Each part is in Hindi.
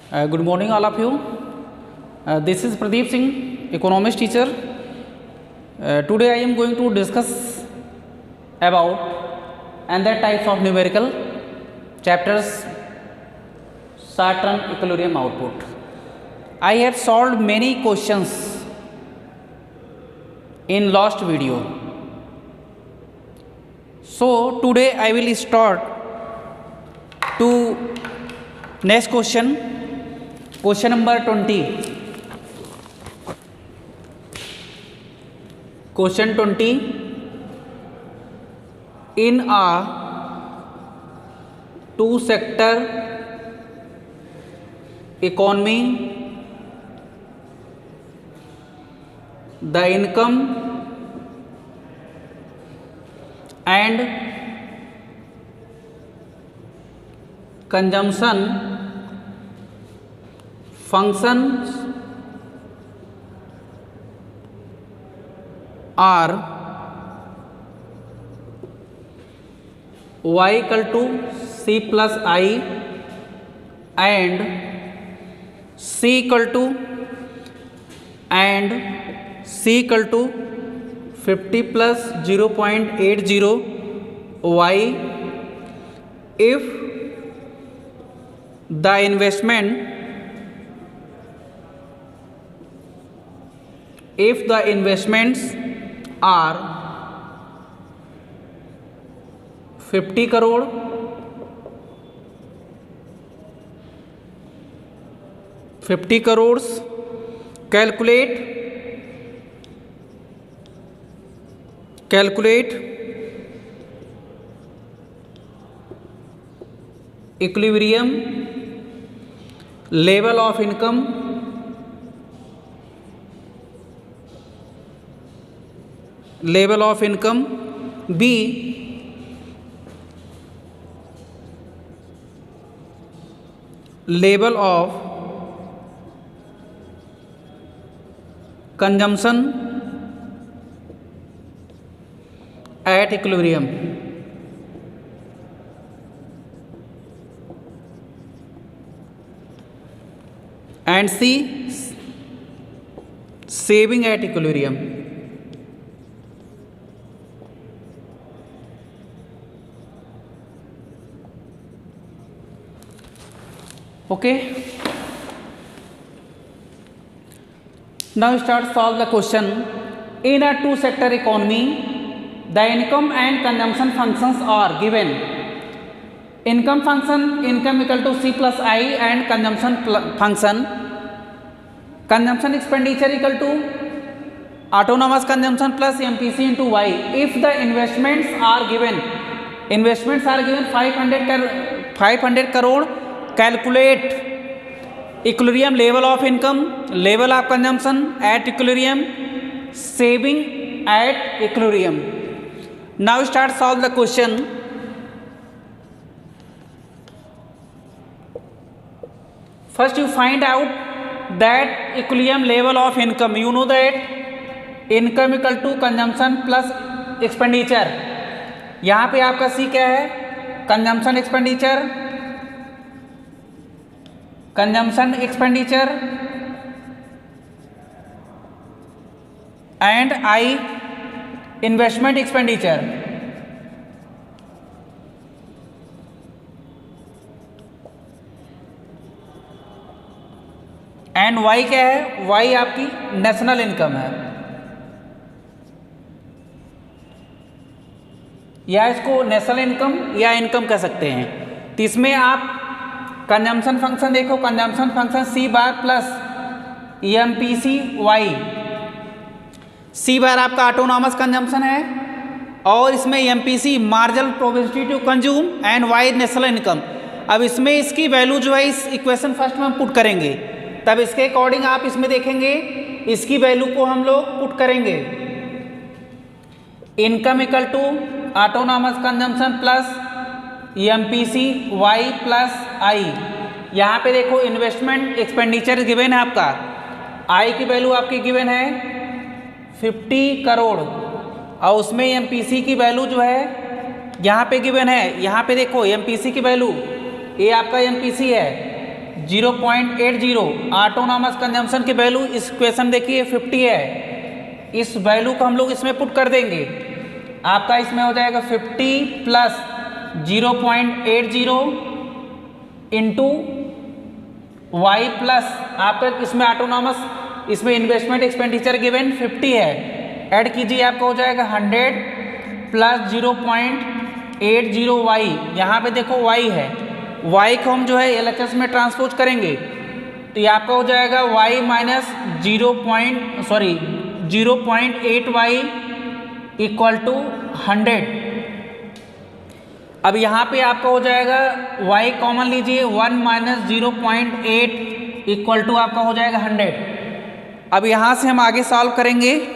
Good morning, all of you. This is Pradeep Singh, economist teacher. Today I am going to discuss about another types of numerical chapters, Saturn equilibrium output. I have solved many questions in last video. So today I will start to next question. Question number 20. Question 20. In a two-sector economy, the income and consumption functions are y equal to c plus I and c equal to 50 plus 0.80 y if the investments are 50 crore, calculate equilibrium level of income B level of consumption at equilibrium. And C saving at equilibrium. Okay. Now start solve the question. In a two-sector economy, the income and consumption functions are given. Income function, income equal to C plus I, and consumption function, consumption expenditure equal to autonomous consumption plus MPC into Y. If the investments are given 500 crore, calculate equilibrium level of income, level of consumption at equilibrium, saving at equilibrium. Now start solve the question. First you find out that equilibrium level of income. You know that income equal to consumption plus expenditure. यहाँ पे आपका C क्या है? Consumption expenditure and I investment expenditure. And Y क्या है? वाई आपकी नेशनल इनकम है, या इसको नेशनल इनकम या इनकम कह सकते हैं. तो इसमें आप कंजम्पशन फंक्शन देखो, consumption function C bar plus MPC Y. C bar आपका ऑटोनॉमस कंजम्पशन है और इसमें MPC marginal probability to consume and Y national income. अब इसमें इसकी वैल्यू जो है इस इक्वेशन फर्स्ट में हम पुट करेंगे, तब इसके अकॉर्डिंग आप इसमें देखेंगे इसकी वैल्यू को हम लोग पुट करेंगे. Income equal to autonomous consumption plus MPC Y plus I. यहाँ पे देखो इन्वेस्टमेंट एक्सपेंडिचर गिवन है आपका, आई की वैल्यू आपकी गिवन है 50 करोड़ और उसमें एमपीसी की वैल्यू जो है यहाँ पे गिवन है. यहाँ पे देखो एमपीसी की वैल्यू, ये आपका एमपीसी है 0.80 ऑटोनॉमस कंजम्पशन की वैल्यू इस क्वेश्चन देखिए 50 है। इस वैल्यू को हम लोग इसमें पुट कर देंगे, आपका इसमें हो जाएगा 50 प्लस 0.80 इंटू वाई प्लस आपका इसमें ऑटोनॉमस, इसमें इन्वेस्टमेंट एक्सपेंडिचर गिवन 50 है, ऐड कीजिए आपका हो जाएगा 100 प्लस 0.80 वाई, यहाँ पे देखो वाई है, वाई को हम जो है एलएचएस में ट्रांसपोज करेंगे तो ये आपका हो जाएगा Y minus 0.8 Y equal to 100। अब यहाँ पे आपका हो जाएगा y कॉमन लीजिए, 1 माइनस 0.8 इक्वल टू आपका हो जाएगा 100। अब यहाँ से हम आगे सॉल्व करेंगे।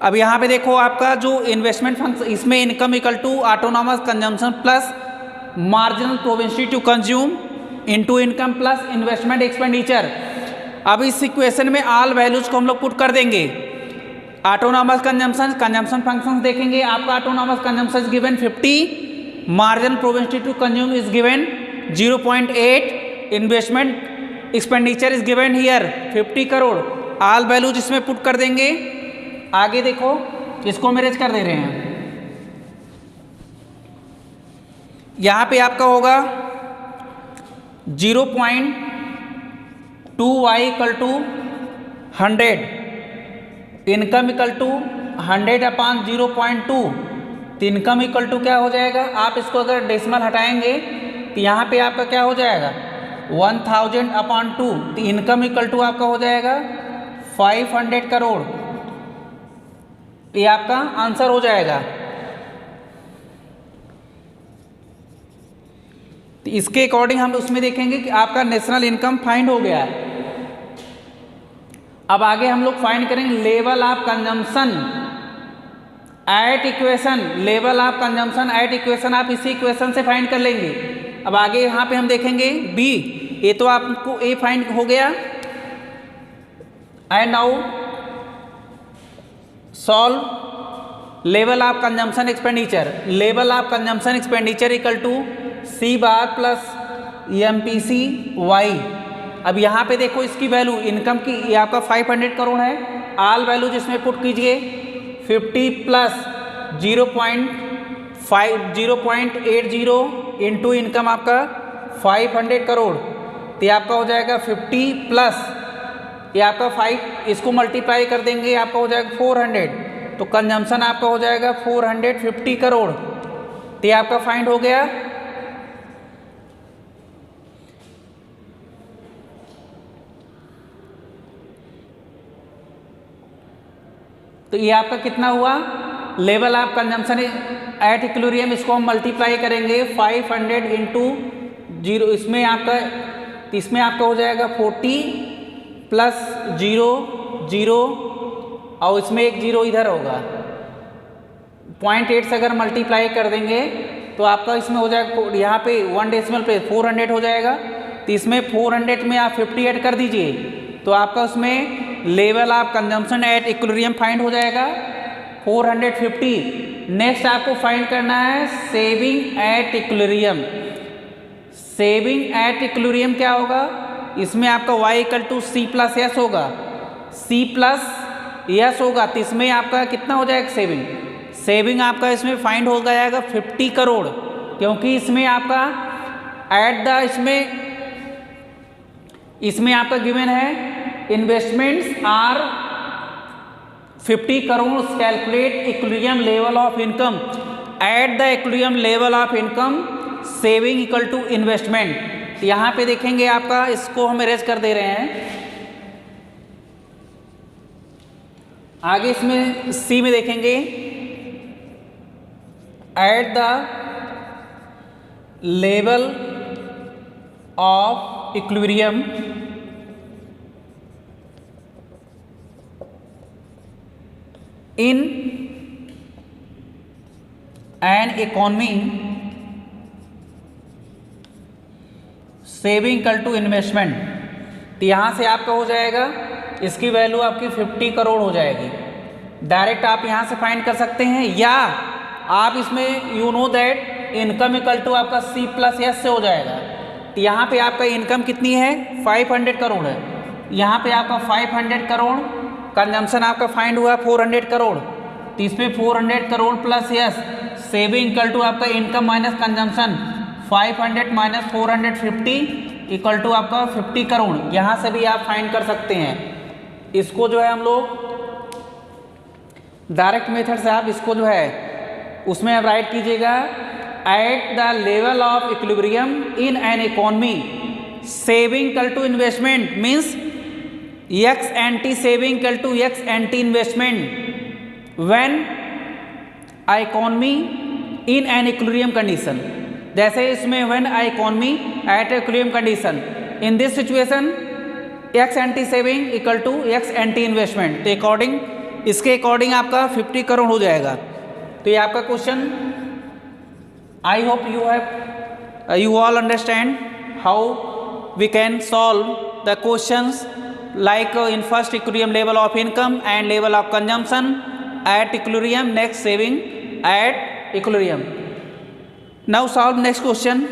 अब यहाँ पे देखो आपका जो इन्वेस्टमेंट फंक्शन, इसमें income equal to autonomous consumption plus marginal propensity to consume into income plus investment expenditure. अब इस इक्वेशन में ऑल वैल्यूज को हम लोग पुट कर देंगे। ऑटोनॉमस कंजम्पशन फंक्शंस देखेंगे, आपका autonomous consumption given 50, marginal propensity to consume is given 0.8, investment expenditure is given here 50 crore. All values इसमें पुट कर देंगे। आगे देखो इसको मैनेज कर दे रहे हैं, यहाँ पे आपका होगा 0.2 Y equal to 100, income equal to 100 upon 0.2, तो इनकम इक्वल टू क्या हो जाएगा, आप इसको अगर डेसिमल हटाएंगे तो यहाँ पे आपका क्या हो जाएगा 1000 अपॉन 2, तो इनकम इक्वल टू आपका हो जाएगा 500 करोड़। ये आपका आंसर हो जाएगा। तो इसके अकॉर्डिंग हम उसमें देखेंगे कि आपका नेशनल इनकम फाइंड हो गया है। अब आगे हम लोग फाइंड करेंगे level of consumption at equation, level of consumption at equation आप इसी इक्वेशन से फाइंड कर लेंगे। अब आगे यहाँ पे हम देखेंगे बी, ये तो आपको ए फाइंड हो गया। And now solve level of consumption expenditure, level of consumption expenditure equal to C bar plus MPC Y. अब यहाँ पे देखो इसकी वैल्यू इनकम की, ये आपका 500 करोड़ है, ऑल वैल्यू जिसमें पुट कीजिए 50 प्लस 0.80 इंटू इनकम आपका 500 करोड़, तो ये आपका हो जाएगा 50 प्लस ये आपका 5, इसको मल्टीप्लाई कर देंगे आपका हो जाएगा 400, तो कंजम्पशन आपका हो जाएगा 450 करोड़, तो ये आपका फाइंड हो गया। तो ये आपका कितना हुआ level of consumption at equilibrium, इसको हम मल्टीप्लाई करेंगे 500 इंटू 0, इसमें आपका हो जाएगा 40 प्लस 0 और इसमें एक 0 इधर होगा, 0.8 से अगर मल्टीप्लाई कर देंगे तो आपका इसमें हो जाएगा, यहाँ पे 1 डेसिमल पे 400 हो जाएगा, तो इसमें 400 में आप 50 ऐड कर दीजिए तो आपका उसमें level of consumption at equilibrium find हो जाएगा 450। नेक्स्ट आपको फाइंड करना है saving at equilibrium. Saving at equilibrium क्या होगा, इसमें आपका y equal to C plus S होगा, सी प्लस एस होगा, तो इसमें आपका कितना हो जाएगा सेविंग आपका इसमें फाइंड हो जाएगा 50 करोड़, क्योंकि इसमें आपका एट द इसमें आपका गिवन है investments are 50 crore, calculate equilibrium level of income, at the equilibrium level of income saving equal to investment. यहाँ पे देखेंगे आपका इसको हम अरेंज कर दे रहे हैं। आगे इसमें सी में देखेंगे at the level of equilibrium in an economy saving equal to investment, तो यहाँ से आपका हो जाएगा इसकी वैल्यू आपकी 50 करोड़ हो जाएगी। डायरेक्ट आप यहाँ से फाइंड कर सकते हैं, या आप इसमें you know that income equal to आपका सी प्लस एस से हो जाएगा, तो यहाँ पे आपका इनकम कितनी है 500 करोड़ है, यहाँ पे आपका 500 करोड़, कंजम्पशन आपका फाइंड हुआ 400 करोड़, तो इसमें 400 crore plus yes saving equal to आपका income minus consumption 500 minus 450 equal to आपका 50 करोड़। यहाँ से भी आप फाइंड कर सकते हैं। इसको जो है हम लोग डायरेक्ट मेथड से आप इसको जो है उसमें आप राइट कीजिएगा at the level of equilibrium in an economy saving equal to investment means ex ante saving equal to ex ante investment when economy in an equilibrium condition. जैसे इसमें when economy at equilibrium condition in this situation ex ante saving equal to ex ante investment, तो अकॉर्डिंग इसके अकॉर्डिंग आपका 50 करोड़ हो जाएगा। तो ये आपका question I hope you all understand how we can solve the questions like in first equilibrium level of income and level of consumption at equilibrium, next saving at equilibrium. Now solve next question.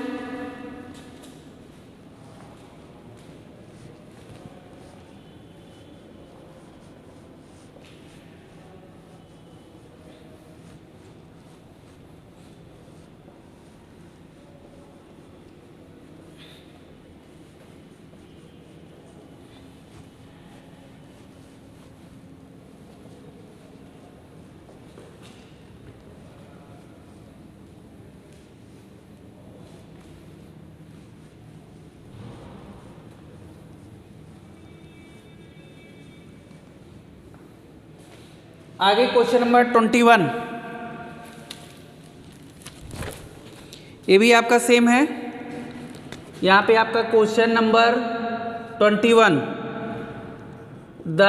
आगे क्वेश्चन नंबर 21, ये भी आपका सेम है। यहाँ पे आपका क्वेश्चन नंबर 21, the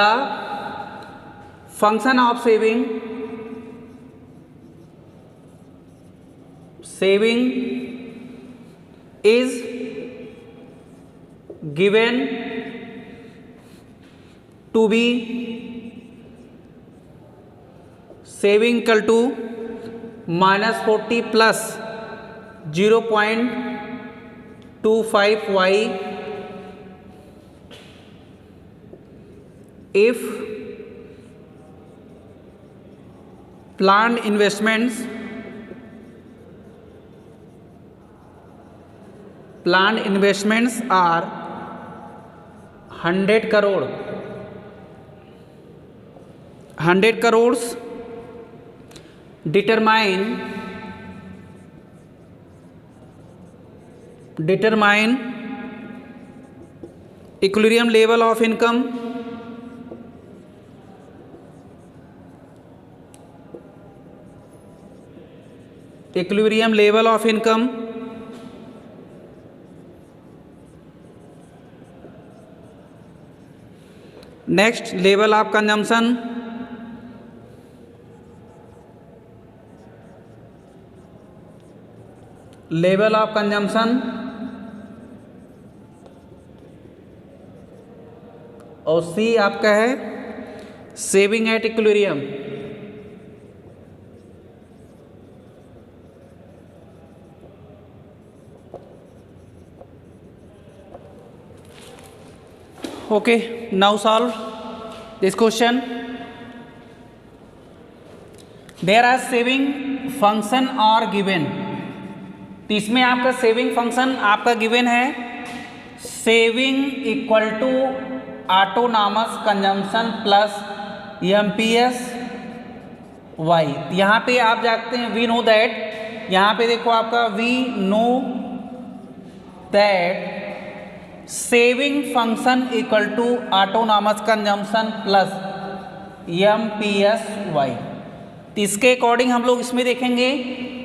function of saving is given to be saving equal to minus 40 plus 0.25y if planned investments are 100 crores determine equilibrium level of income next level of consumption और सी आपका है saving at equilibrium. Okay, now solve this question. There are saving function और गिवन, तो इसमें आपका सेविंग फंक्शन आपका गिवन है saving equal to autonomous consumption plus MPS Y. यहाँ पे आप जानते हैं वी नो दैट, यहाँ पे देखो आपका we know that saving function equal to autonomous consumption plus MPS Y. तो इसके अकॉर्डिंग हम लोग इसमें देखेंगे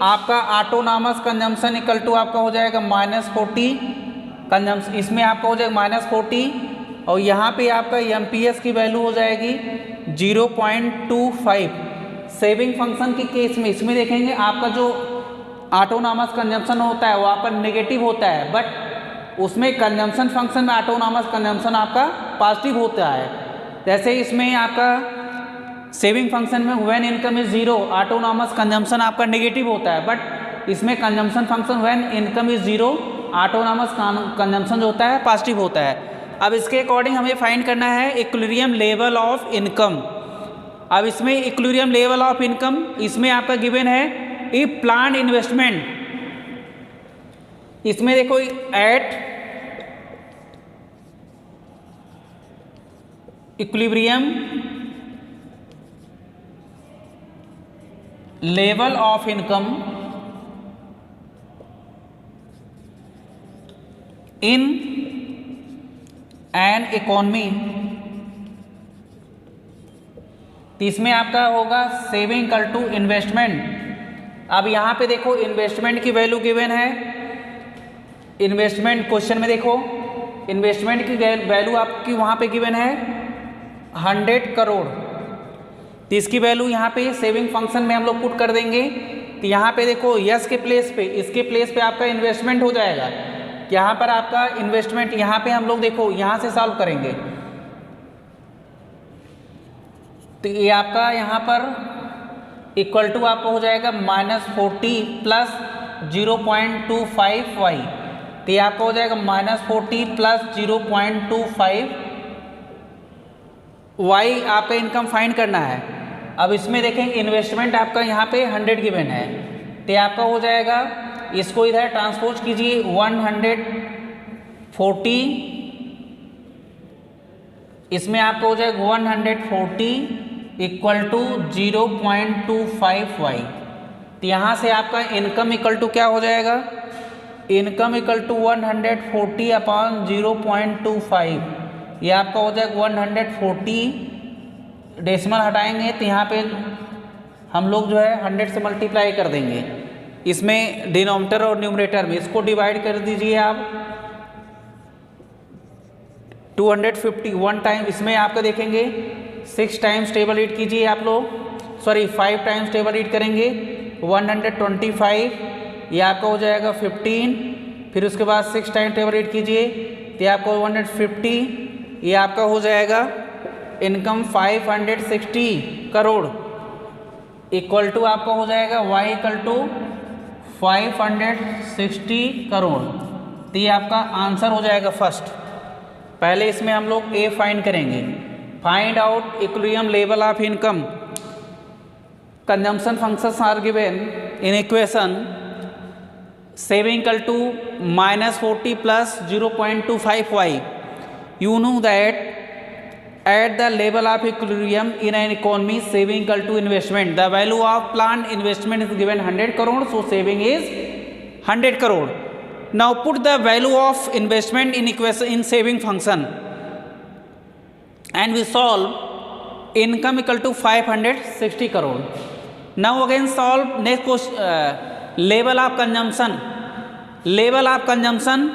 आपका ऑटोनॉमस कंजम्पशन इक्वल टू आपका हो जाएगा -40 कंजम्पशन, इसमें आपका हो जाएगा -40 और यहाँ पे आपका एमपीएस की वैल्यू हो जाएगी 0.25। सेविंग फंक्शन के केस में इसमें देखेंगे आपका जो ऑटोनॉमस कंजम्पशन होता है वो आपका नेगेटिव होता है, बट उसमें कंजम्पशन फंक्शन में ऑटोनॉमस कंजम्पशन आपका पॉजिटिव होता है। जैसे इसमें आपका सेविंग फंक्शन में when income is 0 autonomous consumption आपका नेगेटिव होता है, बट इसमें consumption function when income is 0 autonomous consumption जो होता है पॉजिटिव होता है। अब इसके अकॉर्डिंग हमें फाइंड करना है इक्विलिब्रियम लेवल ऑफ इनकम। अब इसमें इक्विलिब्रियम लेवल ऑफ इनकम इसमें आपका गिवन है इफ प्लान इन्वेस्टमेंट, इसमें देखो eight equilibrium level of income in an economy, तो इसमें आपका होगा सेविंग इक्वल टू इन्वेस्टमेंट। अब यहाँ पे देखो इन्वेस्टमेंट की वैल्यू गिवन है, इन्वेस्टमेंट क्वेश्चन में देखो इन्वेस्टमेंट की वैल्यू आपकी वहाँ पे गिवन है 100 करोड़, तो इसकी वैल्यू यहाँ पे सेविंग फंक्शन में हम लोग पुट कर देंगे। तो यहाँ पे देखो यस के प्लेस पे, इसके प्लेस पे आपका इन्वेस्टमेंट हो जाएगा, यहाँ पर आपका इन्वेस्टमेंट, यहाँ पे हम लोग देखो यहाँ से सॉल्व करेंगे, तो ये आपका यहाँ पर इक्वल टू आपका हो जाएगा -40 प्लस 0.25y, तो ये आपका हो जाएगा -40 प्लस 0.25y आपका इनकम फाइंड करना है। अब इसमें देखेंगे इन्वेस्टमेंट आपका यहाँ पे 100 गिवन है, तो आपका हो जाएगा, इसको इधर ट्रांसपोज कीजिए 140, इसमें आपको हो जाएगा 140 इक्वल टू 0.25y, तो यहाँ से आपका इनकम इक्वल टू क्या हो जाएगा, इनकम इक्वल टू 140 अपॉन 0.25, ये आपका हो जाएगा 140, डेसिमल हटाएंगे तो यहाँ पे हम लोग जो है 100 से मल्टीप्लाई कर देंगे, इसमें डिनोमिनेटर और न्यूमरेटर में, इसको डिवाइड कर दीजिए आप 251 टाइम, इसमें आपका देखेंगे 6 टाइम्स टेबल रीड कीजिए आप लोग, सॉरी 5 टाइम्स टेबल रीड करेंगे 125, ये आपका हो जाएगा 15, फिर उसके बाद 6 टाइम टेबल रीड कीजिए तो आपको 150, ये आपका हो जाएगा इनकम 560 करोड़, इक्वल टू आपका हो जाएगा y इक्वल टू 560 करोड़, तो ये आपका आंसर हो जाएगा फर्स्ट। पहले इसमें हम लोग ए फाइंड करेंगे, find out equilibrium level of income, consumption functions are given in equation saving equal to -40 plus 0.25y, you know that at the level of equilibrium in an economy saving equal to investment, the value of planned investment is given 100 crore, so saving is 100 crore. Now put the value of investment in equation in saving function and we solve income equal to 560 crore. Now again solve next question, level of consumption, level of consumption,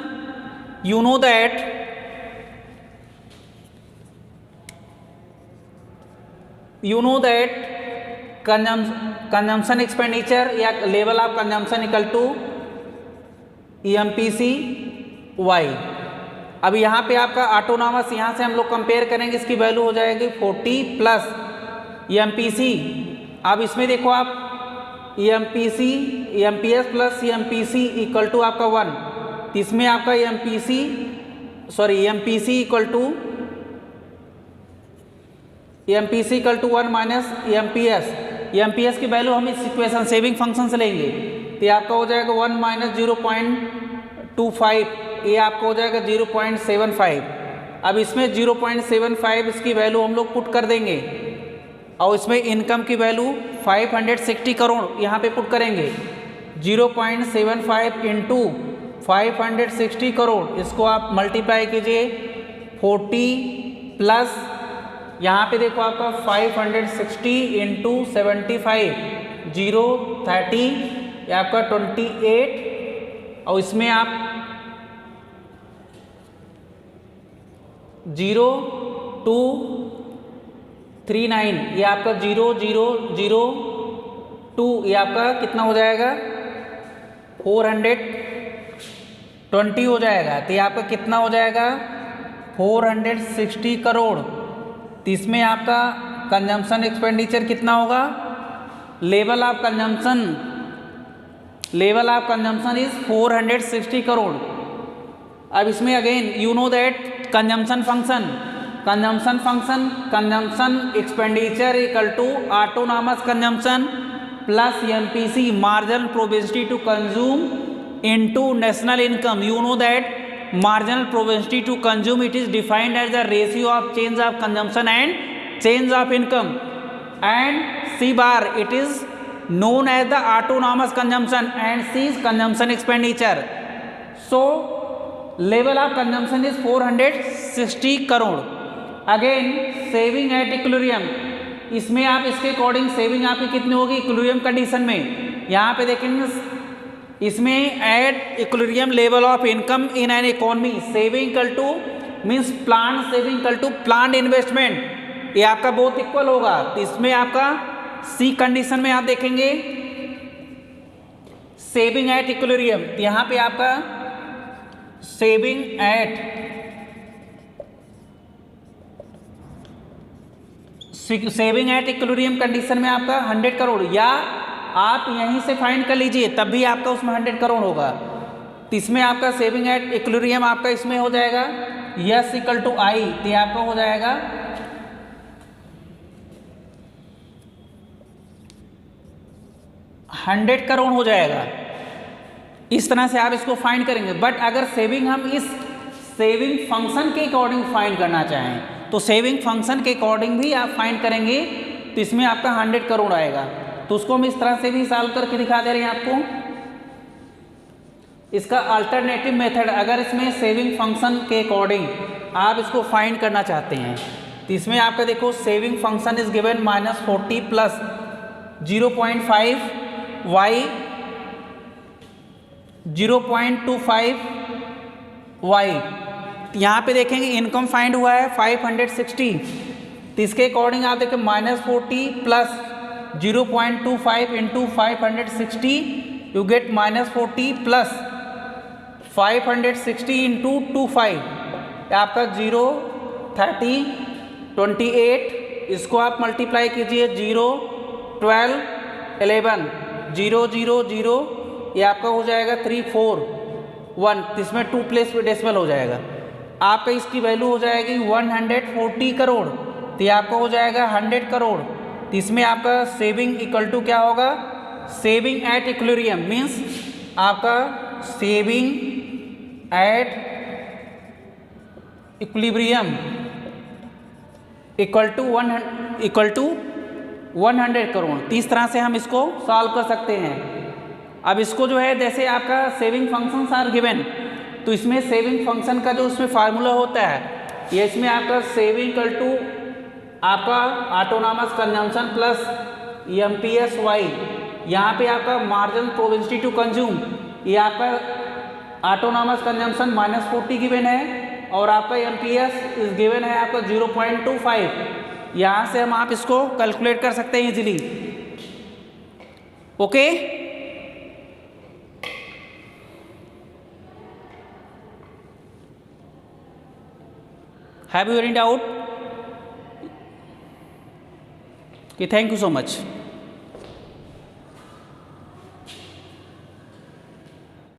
you know that consumption expenditure या level of consumption equal to EMPC Y। अब यहाँ पे आपका ऑटोनॉमस, यहाँ से हम लोग कंपेयर करेंगे, इसकी वैल्यू हो जाएगी 40 प्लस EMPC। अब इसमें देखो आप EMPC EMPS plus EMPC equal to आपका 1, तो इसमें आपका EMPC equal to 1 minus EMPS की वैल्यू हम इस इक्वेशन सेविंग फंक्शन से लेंगे, तो आपका हो जाएगा 1 माइनस 0.25, ये आपका हो जाएगा 0.75। अब इसमें 0.75 इसकी वैल्यू हम लोग पुट कर देंगे और इसमें इनकम की वैल्यू 560 करोड़ यहाँ पे पुट करेंगे, 0.75 इंटू 560 करोड़, इसको आप मल्टीप्लाई कीजिए 40 प्लस यहाँ पे देखो आपका 560 इंटू 75 030, ये आपका 28, और इसमें आप 0239, ये आपका 0002, ये आपका कितना हो जाएगा 420 हो जाएगा, तो ये आपका कितना हो जाएगा 460 करोड़। तो इसमें आपका कंजम्पशन एक्सपेंडिचर कितना होगा, level of consumption is 460 crore, अब इसमें again you know that consumption function expenditure equal to autonomous consumption plus MPC marginal propensity to consume into national income. You know that marginal propensity to consume, it is defined as the ratio of change of consumption and change of income, and C bar it is known as the autonomous consumption and C is consumption expenditure. So level of consumption is 460 crore. Again saving at equilibrium, इसमें आप इसके अकॉर्डिंग सेविंग आपकी कितनी होगी इक्विलिब्रियम कंडीशन में. यहाँ पे देखेंगे इसमें at equilibrium level of income in an economy saving equal to means plan saving equal to plan investment, ये आपका बहुत इक्वल होगा. तो इसमें आपका सी कंडीशन में आप देखेंगे सेविंग एट इक्विलिब्रियम, यहाँ पे आपका सेविंग एट इक्विलिब्रियम कंडीशन में आपका 100 करोड़, या आप यहीं से फाइंड कर लीजिए तब भी आपका उसमें 100 करोड़ होगा. तो इसमें आपका सेविंग एट इक्विलिब्रियम आपका इसमें हो जाएगा यस इक्वल टू आई, तो आपका हो जाएगा 100 करोड़ हो जाएगा. इस तरह से आप इसको फाइंड करेंगे. बट अगर सेविंग हम इस सेविंग फंक्शन के अकॉर्डिंग फाइंड करना चाहें तो सेविंग फंक्शन के अकॉर्डिंग भी आप फाइंड करेंगे तो इसमें आपका 100 करोड़ आएगा. तो उसको हम इस तरह से भी सॉल्व करके दिखा दे रहे हैं आपको. इसका अल्टरनेटिव मेथड, अगर इसमें सेविंग फंक्शन के अकॉर्डिंग आप इसको फाइंड करना चाहते हैं तो इसमें आपका देखो saving function is given -40 plus 0.5 y 0.25 y. यहाँ पे देखेंगे इनकम फाइंड हुआ है 560, तो इसके अकॉर्डिंग आप देखें -40 plus 0.25 into 560 you get -40 plus 560 into 25 आपका 0 30 28, इसको आप मल्टीप्लाई कीजिए 0 12 11 0 0 0, ये आपका हो जाएगा 3 4 1, इसमें 2 प्लेस पे डेसिमल हो जाएगा. आपका इसकी वैल्यू हो जाएगी 140 करोड़, तो ये आपका हो जाएगा 100 करोड़. तो इसमें आपका सेविंग इक्वल टू क्या होगा सेविंग एट इक्विलिब्रियम मीन्स आपका saving at equilibrium equal to 100 crore. तो इस तरह से हम इसको सॉल्व कर सकते हैं. अब इसको जो है जैसे आपका सेविंग फंक्शंस आर गिवन, तो इसमें सेविंग फंक्शन का जो उसमें फार्मूला होता है ये इसमें आपका सेविंग इक्वल टू आपका autonomous consumption plus MPS Y, यहाँ पे आपका मार्जिनल प्रोपेंसिटी टू कंज्यूम, ये आपका ऑटोनॉमस कंजम्पशन -40 गिवन है और आपका एमपीएस इस गिवन है आपका 0.25. यहाँ से हम आप इसको कैलकुलेट कर सकते हैं easily. Okay, have you any doubt? Okay, thank you so much.